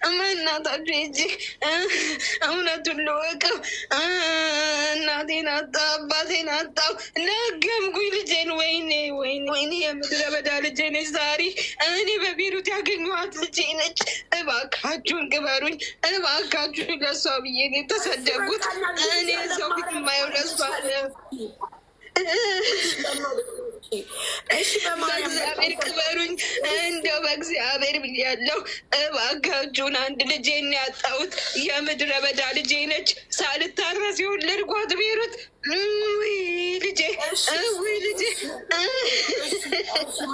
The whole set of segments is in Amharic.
እናታችሁ ሂጂ እውነቱን ልወቀው። እናቴን አጣሁ፣ አባቴን አጣሁ፣ ነገምኩኝ ልጄን። ወይኔ ወይኔ ወይኔ! የምድረ በዳ ልጄ ነች ዛሬ። እኔ በቤሩት ያገኘኋት ልጄ ነች። እባካችሁን ቅበሩኝ፣ እባካችሁን። ለሷ ብዬ ነው የተሰደጉት። እኔ ሰው ፊት የማየው ለሷ። በእግዚአብሔር ቅበሩኝ፣ እንደው በእግዚአብሔር ብያለሁ። እባካችሁን። አንድ ልጄን ያጣሁት የምድረ በዳ ልጄ ነች። ሳልታረስ የወለድኳት ቤሩት። ልጄ ልጄ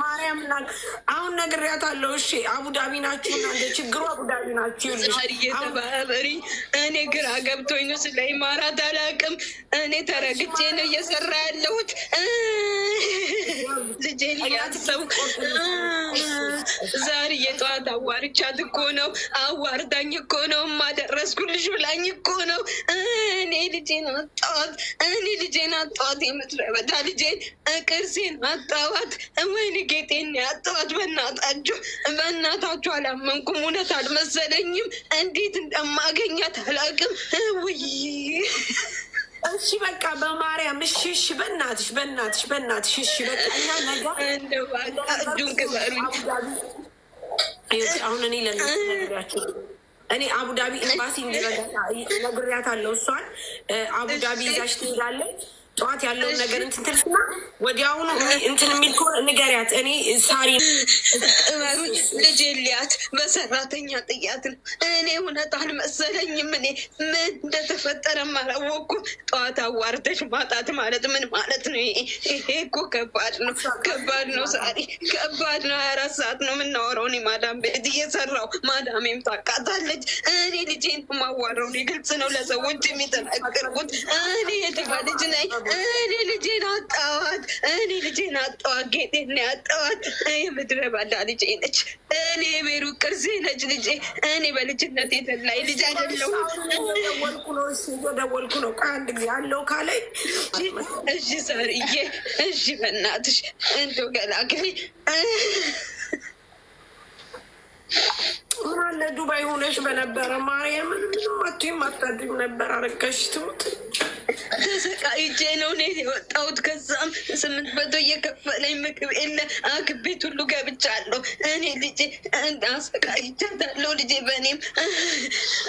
ማርያም አሁን ነግሬያታለሁ። እሺ አቡዳቢ ናችሁ እናንተ፣ ችግሩ አቡዳቢ ናችሁ። እየተባበሪ እኔ ግራ ገብቶኝ ነው። ስለ ኢማራት አላውቅም። እኔ ተረግቼ ነው እየሰራ ያለሁት። ልጄን እያሰቡ ዛሬ የጠዋት አዋርቻት እኮ ነው፣ አዋርዳኝ እኮ ነው። ማደረስኩልሽ ብላኝ እኮ ነው። እኔ ልጄን አጣኋት፣ እኔ ልጄን አጣኋት። የምድረ በዳ ልጄን፣ ቅርሴን አጣኋት። ወይኔ ጌጤን ያጣኋት። በእናታችሁ አላመንኩም። እውነት አልመሰለኝም። እንዴት እንደማገኛት አላውቅም። ውይ እሺ በቃ በማርያም እሺ፣ እሺ በእናትሽ እሺ በቃ እኛ ነገር እጁን ክበሩኝ። አሁን እኔ ለነገራችሁ እኔ አቡዳቢ ኤምባሲ ነግሬያታለሁ። እሷን አቡዳቢ ይዛሽ ትሄዳለች። ጠዋት ያለውን ነገር እንትን ትልና ወዲያውኑ እንትን የሚል ከሆነ ንገሪያት። እኔ ሳሪ እመሩኝ፣ ልጄ ሊያት በሰራተኛ ጥያት ነው። እኔ እውነት አልመሰለኝም። እኔ ምን እንደተፈጠረም አላወኩም። ጠዋት አዋርደሽ ማጣት ማለት ምን ማለት ነው? ይሄ እኮ ከባድ ነው፣ ከባድ ነው። ሳሪ ከባድ ነው። 24 ሰዓት ነው የምናወራው። እኔ ማዳም ቤት እየሰራው ማዳሜም ታውቃታለች። እኔ ልጄን ማዋረው ግልጽ ነው፣ ለሰዎች የሚተናገርኩት። እኔ የድሃ ልጅ ነኝ። እኔ ልጄን አጣኋት፣ ጌጤን ያጣኋት። የምድረ በዳ ልጄ ነች። እኔ የቤሩት ቅርሴ ነች ልጄ። እኔ በልጅነት የተላይ ልጅ አይደለሁም። እየደወልኩ ነው ከአንድ ጊዜ አለው ካለኝ እሺ ሰርዬ፣ እሺ በእናትሽ እንደው ገላግሌ። ምን አለ ዱባይ ሆነሽ በነበረ ማርያምን ምንም አትይም አታድሪም ነበር። አረጋሽ ትሙት ተሰቃይቼ ነው እኔ የወጣሁት። ከዛም 800 እየከፈለኝ ምግብ የለ አግብ ቤት ሁሉ ገብቻለሁ። እኔ ልጄ አሰቃይቻታለሁ። ልጄ በእኔም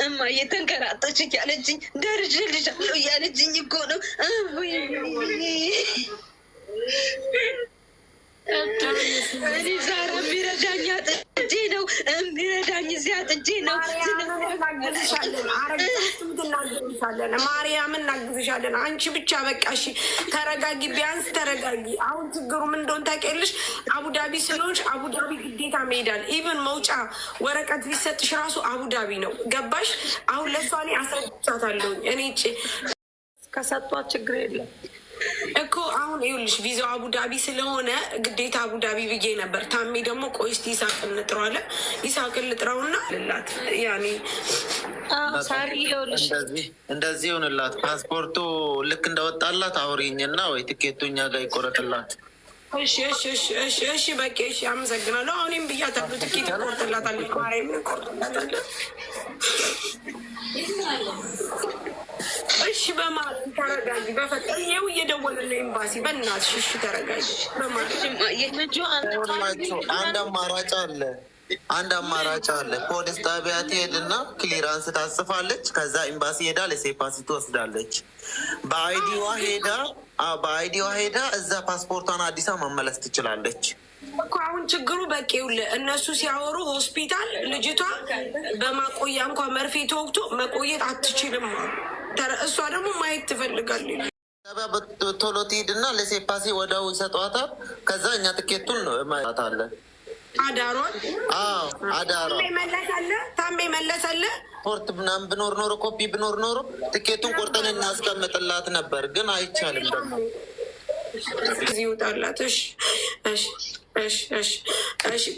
እማዬ ተንከራተች እያለችኝ ደርሼልሻለሁ እያለችኝ እኮ ነው። እኔ ዛሬ የሚረዳኝ አጥቼ ነው፣ የሚረዳኝ እዚያ አጥቼ ነው። ማርያምን እናግዝሻለን። አንቺ ብቻ በቃ እሺ ተረጋጊ፣ ቢያንስ ተረጋጊ። አሁን ችግሩ ምን እንደሆነ ታውቂያለሽ? አቡዳቢ ስለሆንሽ አቡዳቢ ግዴታ መሄዳል። ኢቨን መውጫ ወረቀት ሊሰጥሽ ራሱ አቡዳቢ ነው። ገባሽ? አሁን ለሷ እኔ አስረድቻታለሁ። እኔ ከሰጧት ችግር የለም እኮ አሁን ይኸውልሽ ቪዛው አቡዳቢ ስለሆነ ግዴታ አቡዳቢ ብዬ ነበር። ታሜ ደግሞ ቆይ እስኪ ይሳቅን ልጥረው አለ። ይሳቅን ልጥረውና ልላት ያኔ እንደዚህ ይሆንላት። ፓስፖርቱ ልክ እንደወጣላት አውሪኝና ወይ ትኬቱ እኛ ጋር ይቆረጥላት። እሺ በቃ እሺ፣ አመሰግናለሁ። አሁንም ብያታለሁ ትኬት ይቆርጥላታል። ማርያም ይቆርጥላታል። እሺ በማለት ተረጋጊ። በፈጠር ይኸው እየደወልን ኤምባሲ በእናትሽ እሺ ተረጋጊ። በማለት አንድ አማራጭ አለ። ፖሊስ ጣቢያ ትሄድና ክሊራንስ ታጽፋለች። ከዛ ኤምባሲ ሄዳ ለሴፓሲ ትወስዳለች። በአይዲዋ ሄዳ እዛ ፓስፖርቷን አዲሳ መመለስ ትችላለች እኮ። አሁን ችግሩ በቂ ውልህ እነሱ ሲያወሩ ሆስፒታል ልጅቷ በማቆያ እንኳ መርፌ ተወግቶ መቆየት አትችልም። እሷ ደግሞ ማየት ትፈልጋለች። ቶሎ ትሄድና ለሴፓሲ ወዲያው ይሰጧታል። ከዛ እኛ ትኬቱን ማታለን። አዳሯን ታሜ መለሰለ ፖርት ምናምን ብኖር ኖሮ ኮፒ ብኖር ኖሮ ትኬቱን ቆርጠን እናስቀምጥላት ነበር፣ ግን አይቻልም። ደግሞ ጊዜ ይወጣላት። እሺ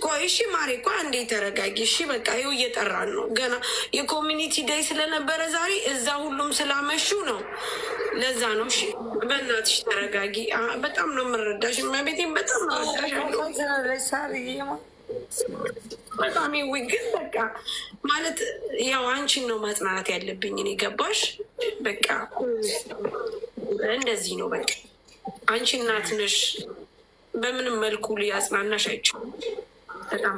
ቆይ እሺ ማሬ እኮ አንዴ ተረጋጊ። እሺ በቃ ይኸው እየጠራን ነው። ገና የኮሚኒቲ ዴይ ስለነበረ ዛሬ እዛ ሁሉም ስላመሹ ነው። ለዛ ነው። እሺ በእናትሽ ተረጋጊ። በጣም ነው የምረዳሽ። ቤቴም በጣም ነው ረዳሽ። በጣም ግን በቃ ማለት ያው አንቺን ነው ማጽናናት ያለብኝ እኔ ገባሽ? በቃ እንደዚህ ነው በቃ አንቺ እናት ነሽ። በምንም መልኩ ሊያጽናናሽ አይችልም። በጣም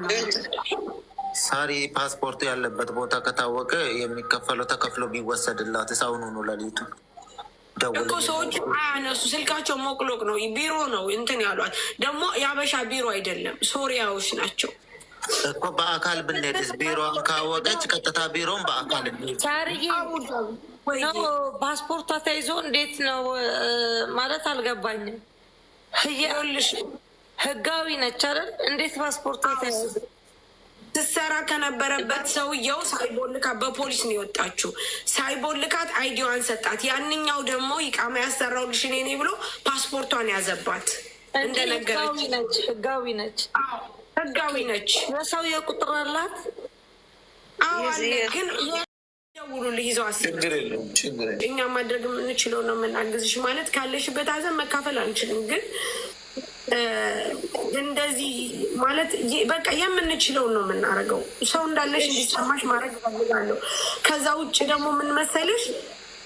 ሳሪ ፓስፖርቱ ያለበት ቦታ ከታወቀ የሚከፈለው ተከፍሎ ቢወሰድላት ሳውኑ ነው ለሊቱ እኮ ሰዎች አያነሱ። ስልካቸው ሞቅሎቅ ነው። ቢሮ ነው እንትን ያሏት ደግሞ የአበሻ ቢሮ አይደለም፣ ሶሪያዎች ናቸው እኮ። በአካል ብንሄድስ ቢሮን ካወቀች ቀጥታ ቢሮን በአካል ነው። ፓስፖርቷ ተይዞ እንዴት ነው ማለት አልገባኝም። ይኸውልሽ ህጋዊ ነች አይደል? እንዴት ፓስፖርቷ ተይዞ ትሰራ ከነበረበት ሰውየው ሳይቦልካት በፖሊስ ነው የወጣችው። ሳይቦልካት አይዲዋን ሰጣት። ያንኛው ደግሞ ይቃማ ያሰራው ልሽ እኔ ብሎ ፓስፖርቷን ያዘባት። እንደነገረች ህጋዊ ነች፣ ህጋዊ ነች። የሰውየው ቁጥር አላት። አዋለ ግን ደውሉልህ ይዘው እኛ ማድረግ የምንችለው ነው የምናግዝሽ። ማለት ካለሽበት ሀዘን መካፈል አንችልም፣ ግን እንደዚህ ማለት በቃ የምንችለውን ነው የምናደርገው። ሰው እንዳለሽ እንዲሰማሽ ማድረግ እፈልጋለሁ። ከዛ ውጭ ደግሞ ምን መሰለሽ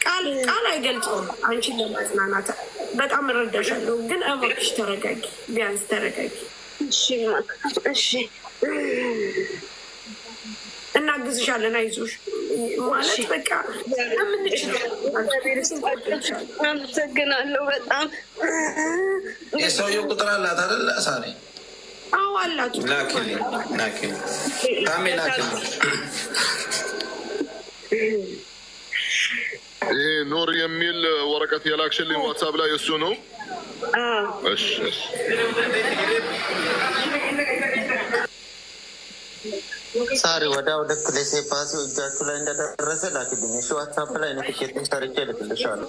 ቃል አይገልጸውም አንቺን ለማጽናናት። በጣም እረዳሻለሁ፣ ግን እባክሽ ተረጋጊ፣ ቢያንስ ተረጋጊ። እሺ እናግዝሻለን፣ አይዞሽ ማለት በቃ የምንችለው። አመሰግናለሁ በጣም። የሰውየው ቁጥር አላት አይደል ሳሪ? አዎ አላት። ላኪልኝ ታሜ ላኪልኝ። ይሄ ኖር የሚል ወረቀት የላክሽልኝ ዋትሳፕ ላይ እሱ ነው? እሺ ሳሪ ወዲያው ልክ ለሴፓሲው እጃችሁ ላይ እንደደረሰ ላኪልኝ። እሺ ዋትሳፕ ላይ ኖቲፊኬሽን ሰርቼ ልክልሻለሁ።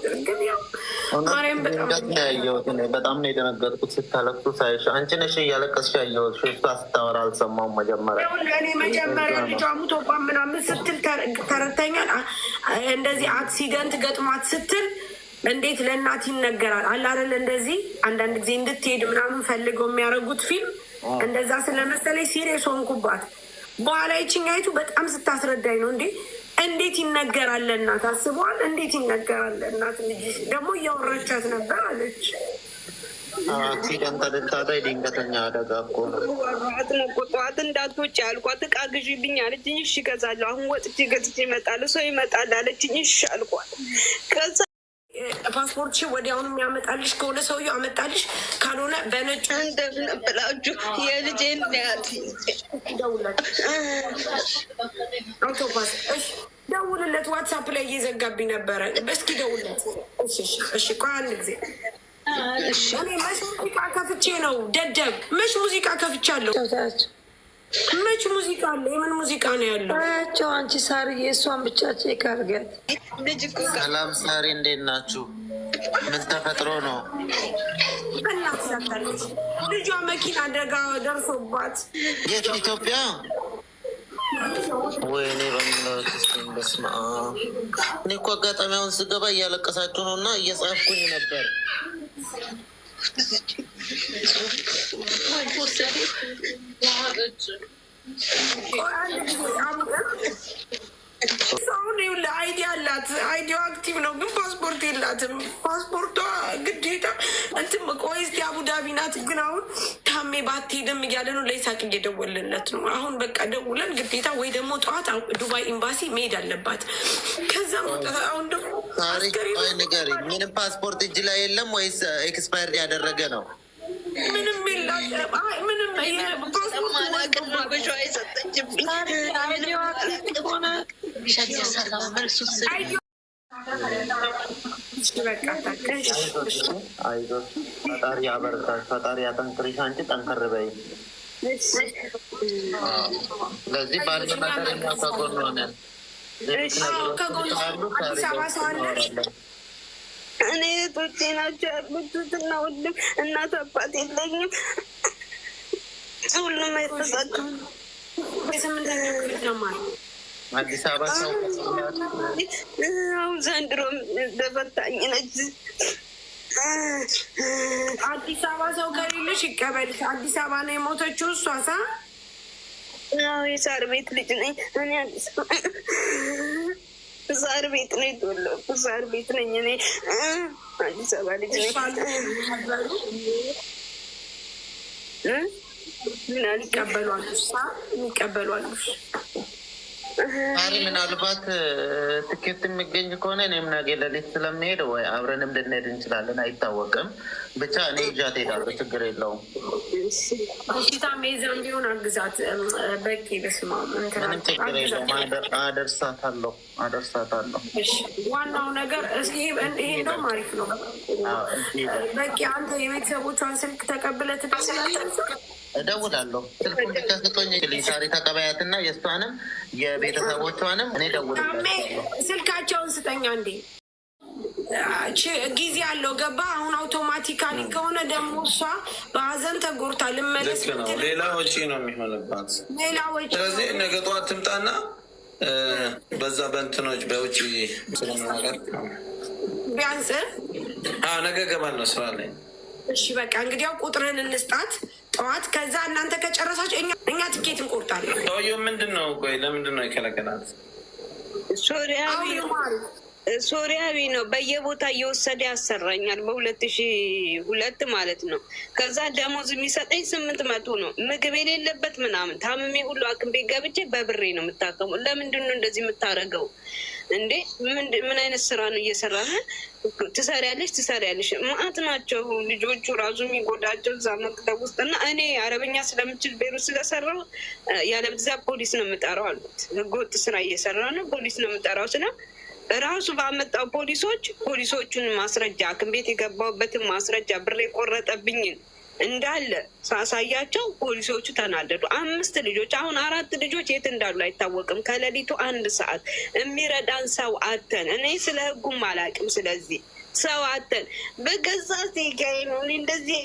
ያየሁት በጣም ነው የደነገጥኩት ስታለቅሱ ሳይሽ። አንቺ ነሽ እያለቀስሽ ያየሁት። እሷ ስታወራ አልሰማሁም መጀመሪያ። እኔ መጀመሪያ ልጇ ሙቶባ ምናምን ስትል ተረተኛል። እንደዚህ አክሲደንት ገጥሟት ስትል እንዴት ለእናት ይነገራል አላረል። እንደዚህ አንዳንድ ጊዜ እንድትሄድ ምናምን ፈልገው የሚያደርጉት ፊልም እንደዛ ስለመሰለኝ ሲሪየስ ሆንኩባት። በኋላ ይችኛይቱ በጣም ስታስረዳኝ ነው እንዴት ይነገራል እናት አስበዋል። እንዴት ይነገራል እናት ልጅ ደግሞ እያወራቻት ነበር አለች። አክሲደንት አደንታታይ ድንገተኛ አደጋ እኮ ነው። ጠዋት እንዳትወጪ አልኳት። እቃ ግዢብኝ አለችኝ። እሺ እገዛለሁ። አሁን ወጥቼ ገዝቼ እመጣለሁ። ሰው ይመጣል አለችኝ። እሺ አልኳት። ከዛ ፓስፖርት ወዲያውኑ የሚያመጣልሽ ከሆነ ሰውዬው አመጣልሽ፣ ካልሆነ በነጩ እንደብላችሁ የልጄን ያት አውቶፓስ ደውልለት። ዋትሳፕ ላይ እየዘጋብኝ ነበረ። እስኪ ደውልለት። እሺ ቆይ አንድ ጊዜ። እኔ መች ሙዚቃ ከፍቼ ነው ደደብ? መች ሙዚቃ ከፍቻለሁ? መች ሙዚቃ አለ? የምን ሙዚቃ ነው ያለው? ቸው አንቺ ሳሪ የእሷን ብቻ ቼክ አድርገን። ሰላም ሳሪ፣ እንዴት ናችሁ? ምን ተፈጥሮ ነው? እናትሳታለች ልጇ መኪና አደጋ ደርሶባት። የት ኢትዮጵያ? ወይኔ በስመ አብ። እኔ እኮ አጋጣሚውን ስገባ እያለቀሳችሁ ነው እና እየጻፍኩኝ ነበር። አሁን አይዲ አላት። አይዲዋ አክቲቭ ነው፣ ግን ፓስፖርት የላትም። ፓስፖርቷ ግዴታ እንትን ቆይ እስኪ አቡዳቢ ናት። ግን አሁን ታሜ ባትሄድም እያለ ነው። ለይሳቅ እየደወልንለት ነው። አሁን በቃ ደውለን ግዴታ ወይ ደግሞ ጠዋት ዱባይ ኤምባሲ መሄድ አለባት። ከዛ አሁን ደግሞ ንገሪኝ፣ ምንም ፓስፖርት እጅ ላይ የለም ወይስ ኤክስፓየርድ ያደረገ ነው? ምንም የላትም። ምንም ፈጣሪ ያበርታሽ፣ ፈጣሪ ያጠንክርሽ። አንቺ ጠንከር በይ። ስለዚህ ባለ ነገር እኛ ከጎን ሆነን አዲስ አበባ ሰው አለሽ? እኔ እህቶቼ ናቸው ያሉት እና ሁሉም እናት አባት የለኝም። ሁሉም አይተሳቸው። አዲስ አበባ ሰው አሁን ዘንድሮም ተፈታኝ ነች። አዲስ አበባ ሰው ከሌለሽ ይቀበልሽ። አዲስ አበባ ነው የሞተችው እሷ የሳር ቤት ልጅ ነኝ እኔ። ሳር ቤት ነው የተወለድኩት። ሳር ቤት ነኝ እኔ። አዲስ አበባ ልጅ ነኝ። ምን ይቀበሏሉ? ዛሬ ምናልባት ትኬት የሚገኝ ከሆነ እኔም ነገ ሌሊት ስለሚሄድ ወይ አብረንም ልንሄድ እንችላለን፣ አይታወቅም። ብቻ እኔ ይዣት እሄዳለሁ፣ ችግር የለውም። ሽታ ሜዛም ቢሆን አግዛት በቂ በስማ ምንም ችግር የለውም። አደርሳታለሁ። ዋናው ነገር ይሄ እንደውም አሪፍ ነው። በቂ አንተ የቤተሰቦቿን ስልክ ተቀብለህ ትደውላለህ? እደውላለሁ። ስልኩን ብቻ ስጦኝ ሳሪ ተቀበያትና የእሷንም የቤተሰቦቿንም እኔ እደውላለሁ። ስልካቸውን ስጠኛ እንዴ። ጊዜ አለው ገባ። አሁን አውቶማቲካሊ ከሆነ ደግሞ እሷ በሀዘን ተጎርታ ልመለስ ነው፣ ሌላ ወጪ ነው የሚሆንባት። ሌላ ወጪ። ስለዚህ ነገ ጠዋት ትምጣና በዛ በእንትኖች በውጭ ስለምናገር ቢያንስ ነገ ገባለሁ ስራ ላይ። እሺ በቃ እንግዲያው ቁጥርን እንስጣት ጠዋት። ከዛ እናንተ ከጨረሳችሁ እኛ ትኬት እንቆርጣለን። ሰውየው ምንድን ነው? ቆይ ለምንድን ነው የከለከላት? ሶሪያዊ ነው። በየቦታ እየወሰደ ያሰራኛል። በ2002 ማለት ነው። ከዛ ደሞዝ የሚሰጠኝ 800 ነው። ምግብ የሌለበት ምናምን ታምሜ ሁሉ ሐኪም ቤት ገብቼ በብሬ ነው የምታከሙ። ለምንድን ነው እንደዚህ የምታደርገው እንዴ? ምን አይነት ስራ ነው እየሰራ? ትሰሪያለሽ። ማአት ናቸው ልጆቹ ራሱ የሚጎዳቸው እዛ መክተብ ውስጥ እና እኔ አረበኛ ስለምችል ቤሩት ስለሰራው ያለብዛ ፖሊስ ነው የምጠራው አሉት። ህገወጥ ስራ እየሰራ ነው ፖሊስ ነው የምጠራው ስለ ራሱ ባመጣው ፖሊሶቹን ማስረጃ ሐኪም ቤት የገባሁበትን ማስረጃ ብር የቆረጠብኝን እንዳለ ሳሳያቸው ፖሊሶቹ ተናደዱ። 5 ልጆች አሁን 4 ልጆች የት እንዳሉ አይታወቅም። ከሌሊቱ 1 ሰዓት የሚረዳን ሰው አተን። እኔ ስለ ህጉም አላውቅም። ስለዚህ ሰው አተን በገዛ ዜጋዬ ነው እንደዚህ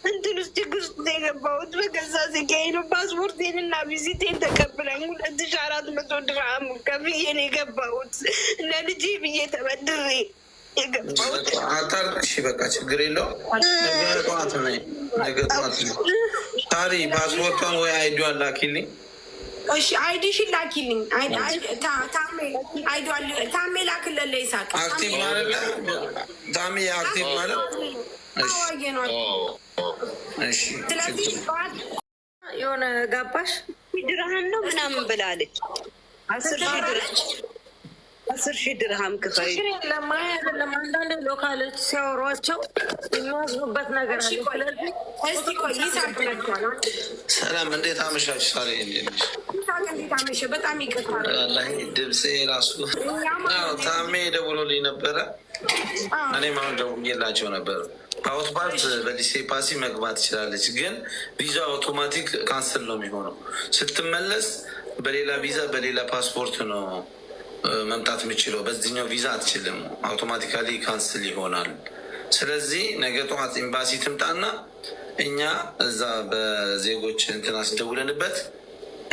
እንትን ውስጥ ችግር ውስጥ የገባሁት። በገዛ ዜጋዬ ነው። ፓስፖርቴን እና ቪዚቴን ተቀብለኝ 2400 ድርሃም ከፍዬ ነው የገባሁት። ለልጄ ብዬ ተበድሬ የገባሁት። አታርቅሽ፣ በቃ ችግር የለውም። ነገ ጠዋት ታሪ ፓስፖርቷን ወይ አይዲዋን ላኪልኝ። እሺ አይዲሽን ላኪልኝ። ታሜ ላክለለ ይሳቅ አክቲቭ ማለት ታሜ አክቲቭ ማለት እሺ። ስለዚህ የሆነ ጋባሽ ድርሃም ነው ምናምን ብላለች። 10,000 ድርሃም ክፈይ። ለማ አንዳንድ ሎካሎች ሲያወሯቸው የሚወስኑበት ነገር አለ። እስቲ ቆይ ይሳቅ ነቷል። ሰላም እንዴት አመሻችሁ? ሳሪ እንዴት ነሽ? እንዴት አመሸ? በጣም ይቅርታል። ድምፄ ራሱ ታሜ ደውሎልኝ ነበረ። እኔም አሁን ደውዬላቸው ነበር። አውትፓስ በሊሴ ፓሲ መግባት ትችላለች፣ ግን ቪዛ አውቶማቲክ ካንስል ነው የሚሆነው። ስትመለስ በሌላ ቪዛ በሌላ ፓስፖርት ነው መምጣት የምችለው። በዚህኛው ቪዛ አትችልም፣ አውቶማቲካሊ ካንስል ይሆናል። ስለዚህ ነገ ጠዋት ኤምባሲ ትምጣና እኛ እዛ በዜጎች እንትና ሲደውለንበት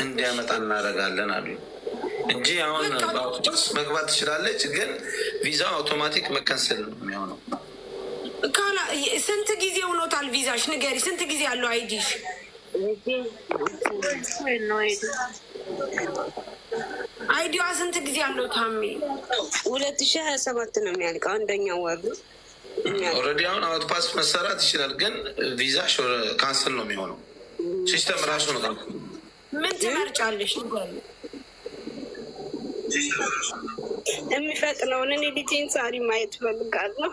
እንዲያመጣ እናደርጋለን አሉ እንጂ አሁን በአውቶቡስ መግባት ትችላለች፣ ግን ቪዛው አውቶማቲክ መከንሰል ነው የሚሆነው። ስንት ጊዜ ሆኖታል ቪዛሽ? ንገሪ፣ ስንት ጊዜ ያለው አይዲሽ? አይዲዋ ስንት ጊዜ ያለው? ታሜ 2027 ነው የሚያልቀው፣ አንደኛው ወር ነው። ኦልሬዲ አሁን አውትፓስ መሰራት ይችላል፣ ግን ቪዛሽ ካንስል ነው የሚሆነው። ሲስተም ራሱ ነው። ምን ትመርጫለሽ? የሚፈጥነውን እኔ ልጄን ሳሪ ማየት እፈልጋለሁ።